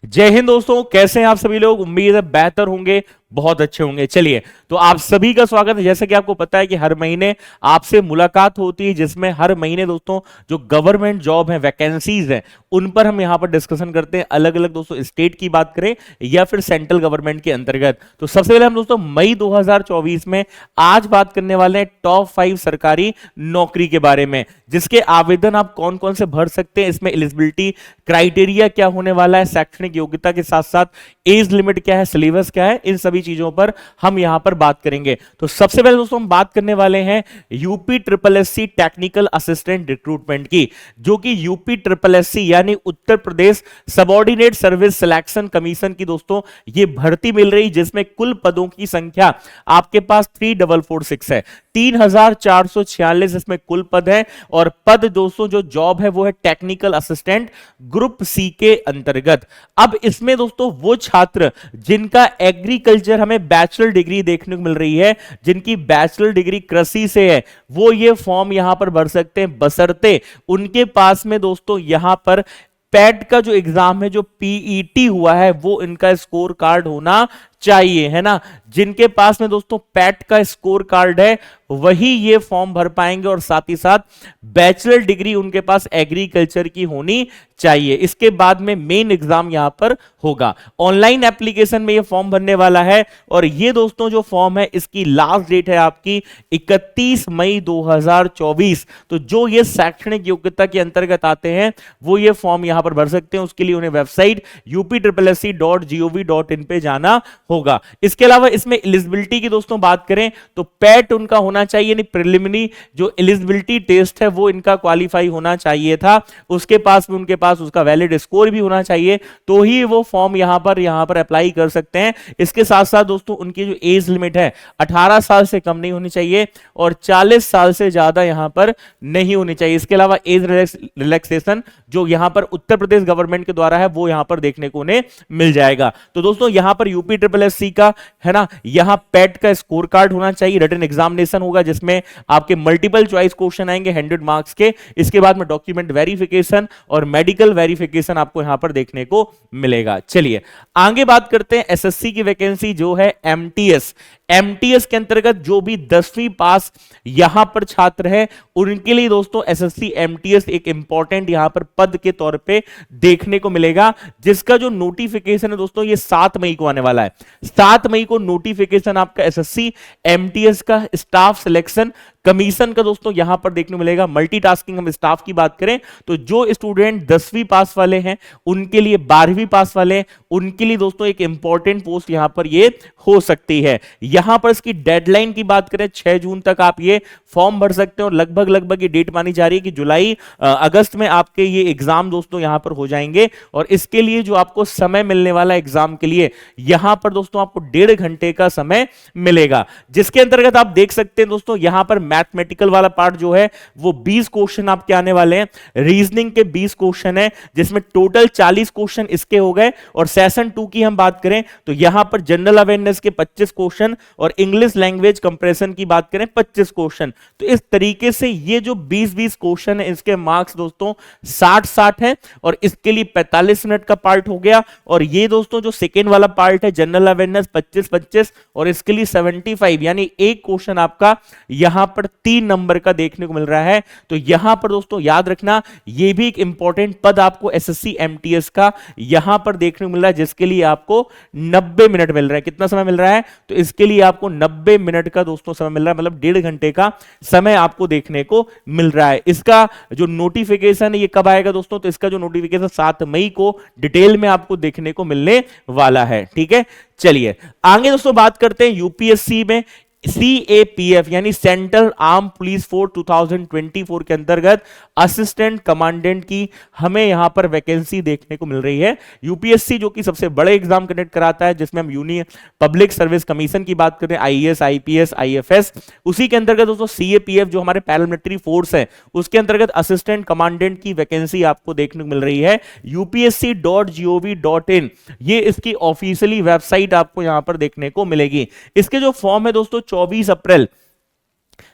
जय हिंद दोस्तों, कैसे हैं आप सभी लोग। उम्मीद है बेहतर होंगे, बहुत अच्छे होंगे। चलिए, तो आप सभी का स्वागत है। जैसे कि आपको पता है कि हर महीने आपसे मुलाकात होती है, जिसमें हर महीने दोस्तों जो गवर्नमेंट जॉब है, वैकेंसीज है, उन पर हम यहां पर डिस्कशन करते हैं। अलग अलग दोस्तों स्टेट की बात करें या फिर सेंट्रल गवर्नमेंट के अंतर्गत। तो सबसे पहले हम दोस्तों मई 2024 में आज बात करने वाले हैं टॉप 5 सरकारी नौकरी के बारे में, जिसके आवेदन आप कौन कौन से भर सकते हैं, इसमें एलिजिबिलिटी क्राइटेरिया क्या होने वाला है, शैक्षणिक योग्यता के साथ साथ एज लिमिट क्या है, सिलेबस क्या है, इन सभी चीजों पर हम यहां पर बात करेंगे। तो सबसे पहले दोस्तों हम बात करने वाले हैं UP triple SC technical assistant recruitment की, जो कि यूपी ट्रिपल एससी यानी Uttar Pradesh subordinate service selection commission की दोस्तों ये भर्ती मिल रही, जिसमें कुल पदों की संख्या आपके पास 3446 है। 3446 इसमें कुल पद है। और पद दोस्तों जो जॉब है वो है टेक्निकल असिस्टेंट ग्रुप सी के अंतर्गत। अब इसमें दोस्तों वो छात्र जिनका एग्रीकल्चर, हमें बैचलर डिग्री देखने को मिल रही है, जिनकी बैचलर डिग्री कृषि से है, वो ये फॉर्म यहां पर भर सकते हैं, बशर्ते उनके पास में दोस्तों यहां पर पैट का जो एग्जाम है, जो पीईटी हुआ है, वो इनका स्कोर कार्ड होना चाहिए, है ना। जिनके पास में दोस्तों पैट का स्कोर कार्ड है वही ये फॉर्म भर पाएंगे, और साथ ही साथ बैचलर डिग्री उनके पास एग्रीकल्चर की होनी चाहिए। इसके बाद में मेन एग्जाम यहां पर होगा। ऑनलाइन एप्लीकेशन में ये फॉर्म भरने वाला है, और ये दोस्तों जो फॉर्म है इसकी लास्ट डेट है आपकी 31 मई 2024। तो जो ये शैक्षणिक योग्यता के अंतर्गत आते हैं वो ये फॉर्म यहां पर भर सकते हैं। उसके लिए उन्हें वेबसाइट upsc.gov.in पे जाना होगा। इसके अलावा इसमें एलिजिबिलिटी की दोस्तों बात करें तो पैट उनका होना चाहिए, यानी प्रिलिमिनरी जो एलिजिबिलिटी टेस्ट है वो इनका क्वालिफाई होना चाहिए था। उसके पास में उनके पास उसका वैलिड स्कोर भी होना चाहिए, तो ही वो फॉर्म यहां पर अप्लाई कर सकते हैं। इसके साथ साथ दोस्तों उनकी जो एज लिमिट है 18 साल से कम नहीं होनी चाहिए, और 40 साल से ज्यादा यहां पर नहीं होनी चाहिए। इसके अलावा एज रिलैक्सेशन जो यहां पर उत्तर प्रदेश गवर्नमेंट के द्वारा है वो यहां पर देखने को उन्हें मिल जाएगा। तो दोस्तों यहां पर यूपी ट्रिपल एससी का है ना, यहां पैट का स्कोर कार्ड होना चाहिए, रिटन एग्जामिनेशन होगा जिसमें आपके मल्टीपल चॉइस क्वेश्चन आएंगे 100 मार्क्स के। इसके बाद में डॉक्यूमेंट वेरिफिकेशन और मेडिकल वेरिफिकेशन आपको यहां पर देखने को मिलेगा। चलिए आगे बात करते हैं एसएससी की वैकेंसी जो है एमटीएस। एमटीएस के अंतर्गत जो भी 10वीं पास यहां पर छात्र है उनके लिए दोस्तों एसएससी एमटीएस एक इंपॉर्टेंट यहां पर पद के तौर पे देखने को मिलेगा, जिसका जो नोटिफिकेशन है दोस्तों ये 7 मई को आने वाला है। 7 मई को नोटिफिकेशन आपका एसएससी एमटीएस का स्टाफ सिलेक्शन कमीशन का दोस्तों यहां पर देखने को मिलेगा। मल्टीटास्किंग हम स्टाफ की बात करें तो जो स्टूडेंट 10वीं पास वाले हैं उनके लिए, 12वीं पास वाले हैं उनके लिए दोस्तों एक इंपॉर्टेंट पोस्ट यहां पर ये हो सकती है। यहां पर इसकी डेडलाइन की बात करें 6 जून तक आप ये फॉर्म भर सकते हैं, और लगभग ये डेट मानी जा रही है कि जुलाई अगस्त में आपके ये एग्जाम दोस्तों यहां पर हो जाएंगे। और इसके लिए जो आपको समय मिलने वाला एग्जाम के लिए यहां पर दोस्तों आपको 1.5 घंटे का समय मिलेगा, जिसके अंतर्गत आप देख सकते हैं दोस्तों यहां पर मैथमेटिकल वाला पार्ट जो है वो 20 क्वेश्चन आपके आने वाले हैं। रीजनिंग के 20 क्वेश्चन है, जिसमें टोटल 40 क्वेश्चन इसके हो गए। और सेशन 2 की हम बात करें तो यहां पर जनरल अवेयरनेस के 25 क्वेश्चन और इंग्लिश लैंग्वेज कंप्रेशन की बात करें 25 क्वेश्चन। तो इस तरीके से ये जो 20-20 क्वेश्चन है इसके मार्क्स दोस्तों 60-60 है, और इसके लिए 45 मिनट का पार्ट हो गया। और ये दोस्तों जो सेकेंड वाला पार्ट है जनरल अवेयरनेस 25-25, और इसके लिए 75, यानी एक क्वेश्चन आपका यहां पर 3 नंबर का देखने को मिल रहा है। तो यहां पर दोस्तों याद रखना यह भी एक इंपॉर्टेंट पद आपको एसएससी एमटीएस का यहां पर देखने को मिल रहा है, जिसके लिए आपको 90 मिनट मिल रहा है। कितना समय मिल रहा है? तो इसके लिए आपको 90 मिनट का दोस्तों समय मिल रहा है, मतलब 1.5 घंटे का समय आपको देखने को मिल रहा है। इसका जो नोटिफिकेशन है ये कब आएगा दोस्तों? तो इसका जो नोटिफिकेशन 7 मई को डिटेल में आपको देखने को मिलने वाला है। ठीक है, चलिए आगे दोस्तों बात करते हैं यूपीएससी में CAPF यानी सेंट्रल आर्म पुलिस फोर्स 2024 के अंतर्गत असिस्टेंट कमांडेंट की हमें यहां पर वैकेंसी देखने को मिल रही है। यूपीएससी जो कि सबसे बड़े एग्जाम कंडक्ट कराता है, जिसमें हम यूनियन पब्लिक सर्विस कमीशन की बात करें, आईएएस, आईपीएस, आईएफएस, उसी के अंतर्गत दोस्तों CAPF जो हमारे पैरामिलिट्री फोर्स है उसके अंतर्गत असिस्टेंट कमांडेंट की वैकेंसी आपको देखने को मिल रही है। upsc.gov.in ये इसकी ऑफिशियली वेबसाइट आपको यहां पर देखने को मिलेगी। इसके जो फॉर्म है दोस्तों 24 अप्रैल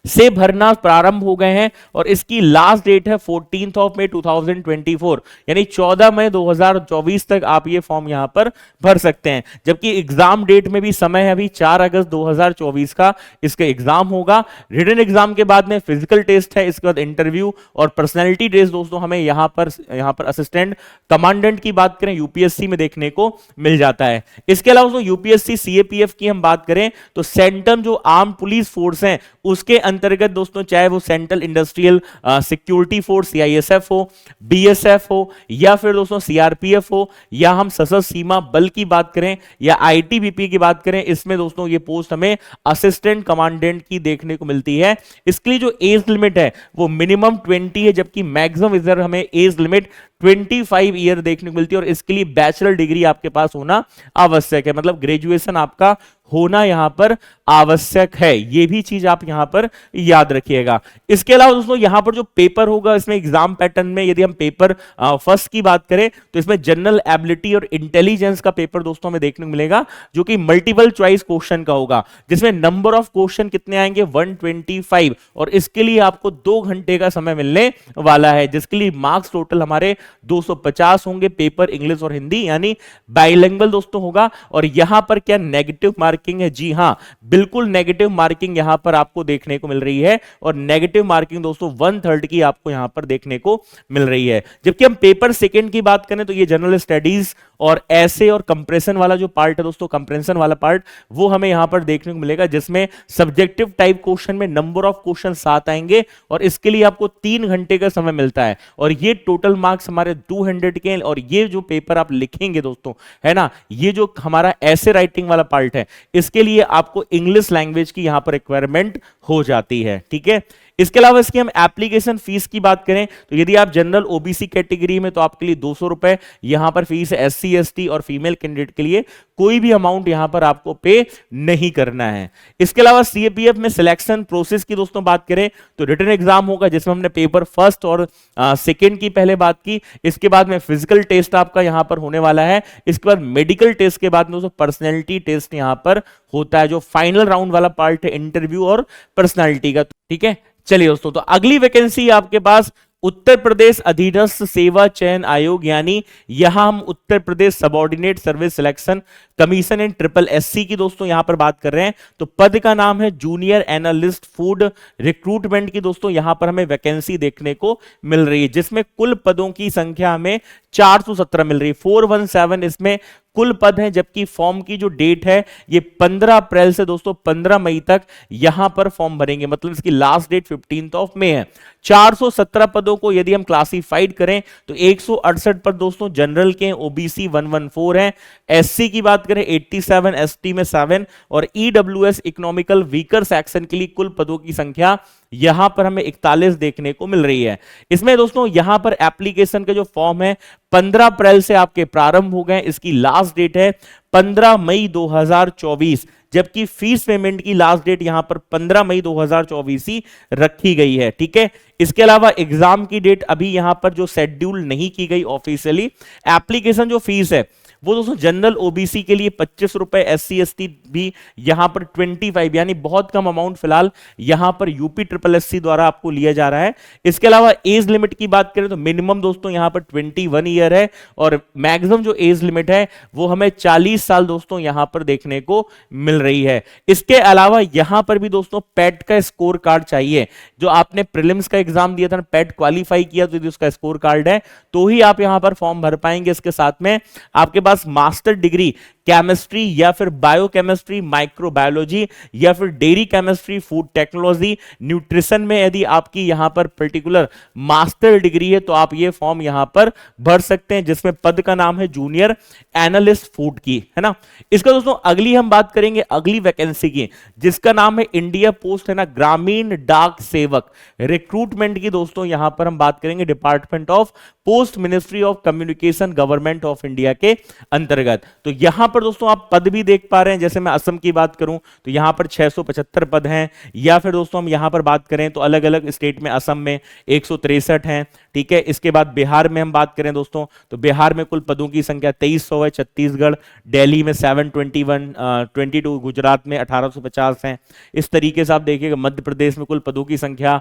से भरना प्रारंभ हो गए हैं और इसकी लास्ट डेट है 14 ऑफ मई 2024, यानी 14 मई 2024 तक आप ये फॉर्म यहां पर भर सकते हैं। जबकि एग्जाम डेट में भी समय है, अभी 4 अगस्त 2024 का इसका एग्जाम होगा। रिटन एग्जाम के बाद में फिजिकल टेस्ट है, इसके बाद इंटरव्यू और पर्सनैलिटी टेस्ट दोस्तों हमें यहां पर असिस्टेंट कमांडेंट की बात करें यूपीएससी में देखने को मिल जाता है। इसके अलावा दोस्तों यूपीएससी सीएपीएफ की हम बात करें तो सेंट्रल जो आर्म पुलिस फोर्स है उसके अंतर्गत दोस्तों चाहे वो central industrial security force CISF हो, बीएसएफ हो या फिर दोस्तों सीआरपीएफ हो या हम सशस्त्र सीमा बल की बात करें या आईटीबीपी की बात करें, इसमें दोस्तों ये पोस्ट हमें असिस्टेंट कमांडेंट की देखने को मिलती है। इसके लिए जो एज लिमिट है वो मिनिमम 20 है, जबकि मैक्सिमम इधर हमें एज लिमिट 25 ईयर देखने को मिलती है और इसके लिए बैचलर डिग्री आपके पास होना आवश्यक है, मतलब ग्रेजुएशन आपका होना यहां पर आवश्यक है। ये भी चीज आप यहां पर याद रखिएगा। इसके अलावा दोस्तों यहां पर जो पेपर होगा इसमें एग्जाम पैटर्न में यदि हम पेपर फर्स्ट की बात करें तो इसमें जनरल एबिलिटी और इंटेलिजेंस का पेपर दोस्तों हमें देखने को मिलेगा जो कि मल्टीपल चॉइस क्वेश्चन का होगा, जिसमें नंबर ऑफ क्वेश्चन कितने आएंगे 125 और इसके लिए आपको 2 घंटे का समय मिलने वाला है, जिसके लिए मार्क्स टोटल हमारे 250 होंगे। पेपर इंग्लिश और हिंदी यानी बाइलिंगुअल दोस्तों होगा। और यहां पर क्या नेगेटिव मार्किंग है? जी हां, बिल्कुल नेगेटिव मार्किंग यहां पर आपको देखने को मिल रही है और नेगेटिव मार्किंग दोस्तों 1/3 की आपको यहां पर देखने को मिल रही है। जबकि हम पेपर सेकंड की बात करें तो ये जनरल स्टडीज और ऐसे और कंप्रेशन वाला जो पार्ट है दोस्तों, कंप्रेशन वाला पार्ट वो हमें यहां पर देखने को मिलेगा, जिसमें सब्जेक्टिव टाइप क्वेश्चन में नंबर ऑफ क्वेश्चन 7 आएंगे और इसके लिए आपको 3 घंटे का समय मिलता है और ये टोटल मार्क्स हमारे 200 के। और ये जो पेपर आप लिखेंगे दोस्तों है ना, ये जो हमारा ऐसे राइटिंग वाला पार्ट है इसके लिए आपको इंग्लिश लैंग्वेज की यहां पर रिक्वायरमेंट हो जाती है। ठीक है, इसके अलावा इसकी हम एप्लीकेशन फीस की बात करें तो यदि आप जनरल ओबीसी कैटेगरी में तो आपके लिए 200 रुपए यहां पर फीस है। एससी एसटी और फीमेल कैंडिडेट के लिए कोई भी अमाउंट यहां पर आपको पे नहीं करना है। इसके अलावा सीएपीएफ में सिलेक्शन प्रोसेस की दोस्तों बात करें तो रिटन एग्जाम होगा जिसमें हमने पेपर फर्स्ट और सेकेंड की पहले बात की। इसके बाद में फिजिकल टेस्ट आपका यहां पर होने वाला है। इसके बाद मेडिकल टेस्ट के बाद में दोस्तों पर्सनैलिटी टेस्ट यहां पर होता है, जो फाइनल राउंड वाला पार्ट है इंटरव्यू और पर्सनैलिटी का। ठीक है, चलिए दोस्तों, तो अगली वैकेंसी आपके पास उत्तर प्रदेश अधीनस्थ सेवा चयन आयोग, यानी यहां हम Uttar Pradesh subordinate service selection commission and triple S C की दोस्तों यहां पर बात कर रहे हैं। तो पद का नाम है जूनियर एनालिस्ट फूड रिक्रूटमेंट की दोस्तों यहां पर हमें वैकेंसी देखने को मिल रही है, जिसमें कुल पदों की संख्या हमें 417 मिल रही है। 417 इसमें कुल पद हैं, जबकि फॉर्म की जो डेट है ये 15 अप्रैल से दोस्तों 15 मई तक यहां पर फॉर्म भरेंगे, मतलब इसकी लास्ट डेट 15 ऑफ मई है। 417 पदों को यदि हम क्लासिफाइड करें तो 168 पद दोस्तों जनरल के, ओबीसी 114 है, एससी की बात करें 87, एसटी में 7 और ईडब्ल्यूएस इकोनॉमिकल वीकर सेक्शन के लिए कुल पदों की संख्या यहां पर हमें 41 देखने को मिल रही है। इसमें दोस्तों यहां पर एप्लीकेशन के जो फॉर्म है 15 अप्रैल से आपके प्रारंभ हो गए, इसकी लास्ट डेट है 15 मई 2024, जबकि फीस पेमेंट की लास्ट डेट यहां पर 15 मई 2024 ही रखी गई है। ठीक है, इसके अलावा एग्जाम की डेट अभी यहां पर जो शेड्यूल नहीं की गई ऑफिशियली। एप्लीकेशन जो फीस है वो दोस्तों जनरल ओबीसी के लिए 25 रुपए, एससी एसटी भी यहां पर 25, यानी बहुत कम अमाउंट फिलहाल यहां पर यूपी ट्रिपल एससी द्वारा आपको लिया जा रहा है। इसके अलावा एज लिमिट की बात करें तो मिनिमम दोस्तों यहां पर 21 ईयर है और मैक्सिमम जो एज लिमिट है वो हमें 40 साल दोस्तों यहां पर देखने को मिल रही है। इसके अलावा यहां पर भी दोस्तों पैट का स्कोर कार्ड चाहिए, जो आपने प्रीलिम्स का एग्जाम दिया था, पैट क्वालिफाई किया तो उसका स्कोर कार्ड है तो ही आप यहां पर फॉर्म भर पाएंगे। इसके साथ में आपके पास मास्टर डिग्री केमिस्ट्री या फिर बायोकेमिस्ट्री, माइक्रोबायोलॉजी या फिर dairy chemistry, food technology, nutrition में यदि आपकी यहां पर पर्टिकुलर मास्टर डिग्री है तो आप ये फॉर्म यहां पर भर सकते हैं, जिसमें पद का नाम है जूनियर एनालिस्ट फूड की, है ना। इसका दोस्तों अगली हम बात करेंगे अगली वैकेंसी की, जिसका नाम है इंडिया पोस्ट, है ना, ग्रामीण डाक सेवक रिक्रूटमेंट की दोस्तों यहां पर हम बात करेंगे department of post, ministry of communication, government of India के अंतर्गत। तो यहां पर दोस्तों आप पद भी देख पा रहे हैं, जैसे मैं असम की बात करूं तो यहां पर 675 पद हैं, या फिर दोस्तों हम यहां पर बात करें तो अलग अलग स्टेट में असम में 163 हैं, ठीक है। इसके बाद बिहार में हम बात करें दोस्तों तो बिहार में कुल पदों की संख्या 2300 है, छत्तीसगढ़ दिल्ली में 721, 22, गुजरात में 1850 हैं। इस तरीके से आप देखिएगा मध्य प्रदेश में कुल पदों की संख्या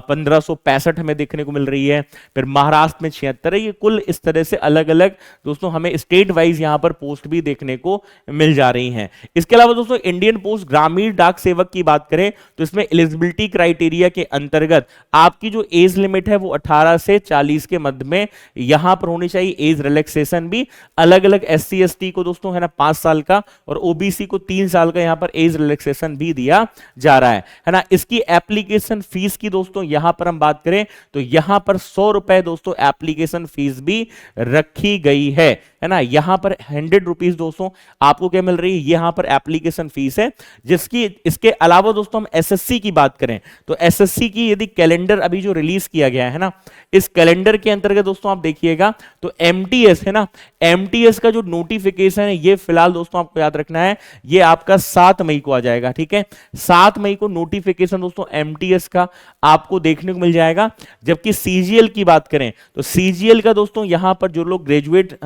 1565 हमें देखने को मिल रही है, फिर महाराष्ट्र में 76 है। ये कुल इस तरह से अलग अलग दोस्तों हमें स्टेट वाइज यहां पर पोस्ट भी देखने को मिल जा रही हैं। इसके अलावा दोस्तों इंडियन पोस्ट ग्रामीण डाक सेवक की बात करें तो इसमें एलिजिबिलिटी क्राइटेरिया के अंतर्गत आपकी जो एज लिमिट है वो 18 से 40 के मध्य में यहां पर होनी चाहिए। एज रिलैक्सेशन भी अलग अलग एससी एसटी को दोस्तों है ना 5 साल का, और ओबीसी को 3 साल का यहां पर एज रिलैक्सेशन भी दिया जा रहा है ना। इसकी एप्लीकेशन फीस की दोस्तों यहां पर हम बात करें तो यहां पर 100 रुपए दोस्तों एप्लीकेशन फीस भी रखी गई है ना। यहां पर 100 रुपीज दोस्तों आपको क्या मिल रही है, यहां पर एप्लीकेशन फीस है। जिसकी इसके अलावा दोस्तों हम एसएससी की बात करें तो एसएससी की यदि कैलेंडर अभी जो रिलीज किया गया है ना, इस कैलेंडर के अंतर्गत दोस्तों आप देखिएगा तो एमटीएस है ना, एमटीएस का जो नोटिफिकेशन है ये फिलहाल दोस्तों आपको याद रखना है, ये आपका 7 मई को आ जाएगा, ठीक है। 7 मई को नोटिफिकेशन दोस्तों एमटीएस का आपको देखने को मिल जाएगा। जबकि सीजीएल की बात करें तो सीजीएल का दोस्तों यहां पर जो लोग ग्रेजुएट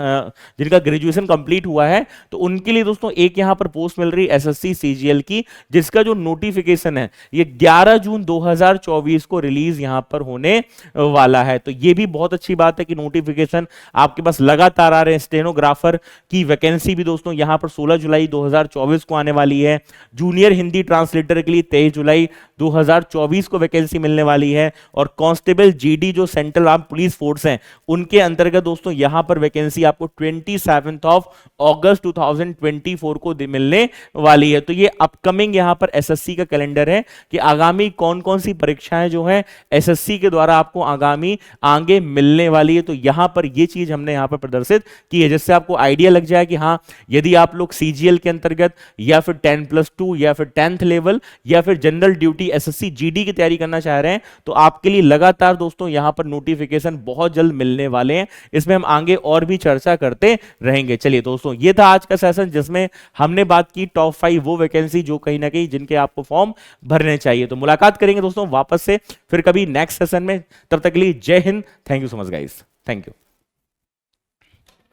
जिनका ग्रेजुएशन कंप्लीट हुआ है तो उनके लिए दोस्तों एक यहां पर पोस्ट मिल रही है एसएससी सीजीएल की, जिसका जो नोटिफिकेशन है ये 11 जून 2024 को रिलीज यहां पर होने वाला है। तो ये भी बहुत अच्छी बात है कि नोटिफिकेशन आपके पास लगातार आ रहे हैं। स्टेनोग्राफर की वैकेंसी भी दोस्तों यहां पर 16 जुलाई 2024 को आने वाली है। जूनियर हिंदी ट्रांसलेटर के लिए 23 जुलाई 2024 को वैकेंसी मिलने वाली है। और कांस्टेबल जीडी जो सेंट्रल आर्म पुलिस फोर्स हैं उनके अंतर्गत दोस्तों यहां पर वैकेंसी आपको 27 अगस्त 2024 को मिलने वाली है। तो ये अपकमिंग यहां पर एसएससी का कैलेंडर है कि आगामी कौन कौन सी परीक्षाएं जो है एसएससी के द्वारा आपको आगामी आगे मिलने वाली है। तो यहां पर ये चीज हमने यहां पर प्रदर्शित की है, जिससे आपको आइडिया लग जाए कि हाँ यदि आप लोग सीजीएल के अंतर्गत या फिर 10+2 या फिर 10th लेवल या फिर जनरल ड्यूटी एसएससी जीडी की तैयारी करना चाह रहे हैं तो आपके लिए लगातार दोस्तों यहां पर नोटिफिकेशन बहुत जल्द मिलने वाले हैं। इसमें हम आगे और भी चर्चा करते रहेंगे। चलिए दोस्तों ये था आज का सेशन जिसमें हमने बात की टॉप 5 वो वैकेंसी जो कहीं ना कहीं जिनके आपको फॉर्म भरने चाहिए। तो मुलाकात करेंगे दोस्तों वापस से फिर कभी नेक्स्ट सेशन में, तब तक के लिए जय Hind, thank you so much guys, thank you.